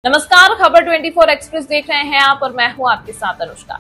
नमस्कार, खबर 24 एक्सप्रेस देख रहे हैं आप और मैं हूं आपके साथ अनुष्का।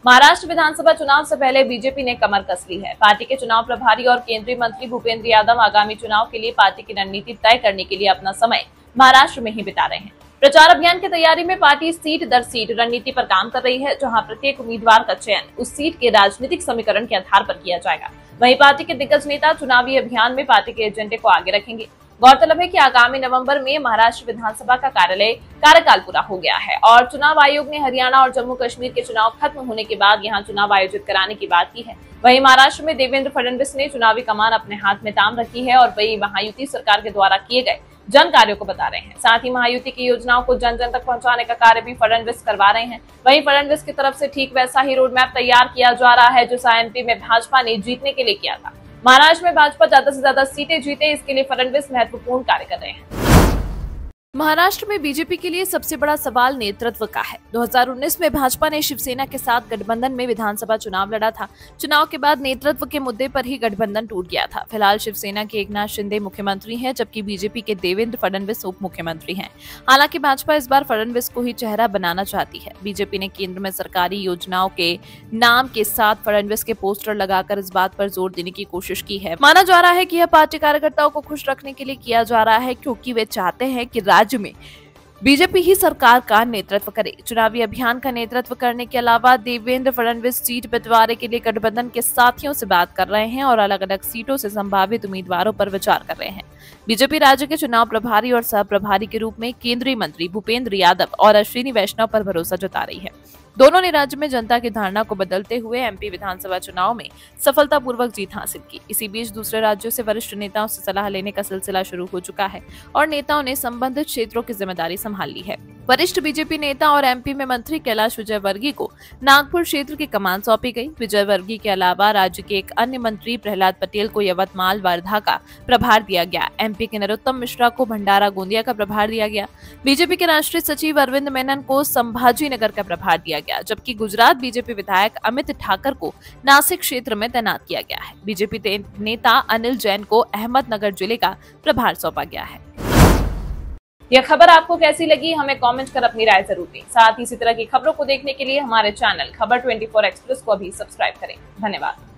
महाराष्ट्र विधानसभा चुनाव से पहले बीजेपी ने कमर कस ली है। पार्टी के चुनाव प्रभारी और केंद्रीय मंत्री भूपेंद्र यादव आगामी चुनाव के लिए पार्टी की रणनीति तय करने के लिए अपना समय महाराष्ट्र में ही बिता रहे हैं। प्रचार अभियान की तैयारी में पार्टी सीट दर सीट रणनीति पर काम कर रही है, जहां प्रत्येक उम्मीदवार का चयन उस सीट के राजनीतिक समीकरण के आधार पर किया जाएगा। वहीं पार्टी के दिग्गज नेता चुनावी अभियान में पार्टी के एजेंडे को आगे रखेंगे। गौरतलब है कि आगामी नवंबर में महाराष्ट्र विधानसभा का कार्यकाल पूरा हो गया है और चुनाव आयोग ने हरियाणा और जम्मू कश्मीर के चुनाव खत्म होने के बाद यहां चुनाव आयोजित कराने की बात की है। वहीं महाराष्ट्र में देवेंद्र फडणवीस ने चुनावी कमान अपने हाथ में थाम रखी है और वही महायुति सरकार के द्वारा किए गए जन कार्यों को बता रहे हैं। साथ ही महायुति की योजनाओं को जन जन तक पहुंचाने का कार्य भी फडणवीस करवा रहे हैं। वहीं फडणवीस की तरफ से ठीक वैसा ही रोड मैप तैयार किया जा रहा है जो एमपी में भाजपा ने जीतने के लिए किया था। महाराष्ट्र में भाजपा ज्यादा से ज्यादा सीटें जीते, इसके लिए फडणवीस महत्वपूर्ण कार्य कर रहे हैं। महाराष्ट्र में बीजेपी के लिए सबसे बड़ा सवाल नेतृत्व का है। 2019 में भाजपा ने शिवसेना के साथ गठबंधन में विधानसभा चुनाव लड़ा था। चुनाव के बाद नेतृत्व के मुद्दे पर ही गठबंधन टूट गया था। फिलहाल शिवसेना के एकनाथ शिंदे मुख्यमंत्री हैं, जबकि बीजेपी के देवेंद्र फडणवीस उप मुख्यमंत्री हैं। हालांकि भाजपा इस बार फडणवीस को ही चेहरा बनाना चाहती है। बीजेपी ने केंद्र में सरकारी योजनाओं के नाम के साथ फडणवीस के पोस्टर लगाकर इस बात पर जोर देने की कोशिश की है। माना जा रहा है कि यह पार्टी कार्यकर्ताओं को खुश रखने के लिए किया जा रहा है, क्योंकि वे चाहते हैं कि राज्य में बीजेपी ही सरकार का नेतृत्व करे। चुनावी अभियान का नेतृत्व करने के अलावा देवेंद्र फडणवीस सीट बंटवारे के लिए गठबंधन के साथियों से बात कर रहे हैं और अलग अलग सीटों से संभावित उम्मीदवारों पर विचार कर रहे हैं। बीजेपी राज्य के चुनाव प्रभारी और सह प्रभारी के रूप में केंद्रीय मंत्री भूपेंद्र यादव और अश्विनी वैष्णव पर भरोसा जता रही है। दोनों ने राज्य में जनता की धारणा को बदलते हुए एमपी विधानसभा चुनाव में सफलतापूर्वक जीत हासिल की। इसी बीच दूसरे राज्यों से वरिष्ठ नेताओं से सलाह लेने का सिलसिला शुरू हो चुका है और नेताओं ने संबंधित क्षेत्रों की जिम्मेदारी संभाल ली है। वरिष्ठ बीजेपी नेता और एमपी में मंत्री कैलाश विजयवर्गीय को नागपुर क्षेत्र की कमान सौंपी गई। विजयवर्गीय के अलावा राज्य के एक अन्य मंत्री प्रहलाद पटेल को यवतमाल वर्धा का प्रभार दिया गया। एमपी के नरोत्तम मिश्रा को भंडारा गोंदिया का प्रभार दिया गया। बीजेपी के राष्ट्रीय सचिव अरविंद मेनन को संभाजी नगर का प्रभार दिया गया, जबकि गुजरात बीजेपी विधायक अमित ठाकर को नासिक क्षेत्र में तैनात किया गया है। बीजेपी नेता अनिल जैन को अहमदनगर जिले का प्रभार सौंपा गया है। यह खबर आपको कैसी लगी, हमें कमेंट कर अपनी राय जरूर दें। साथ ही इसी तरह की खबरों को देखने के लिए हमारे चैनल खबर 24 एक्सप्रेस को भी सब्सक्राइब करें। धन्यवाद।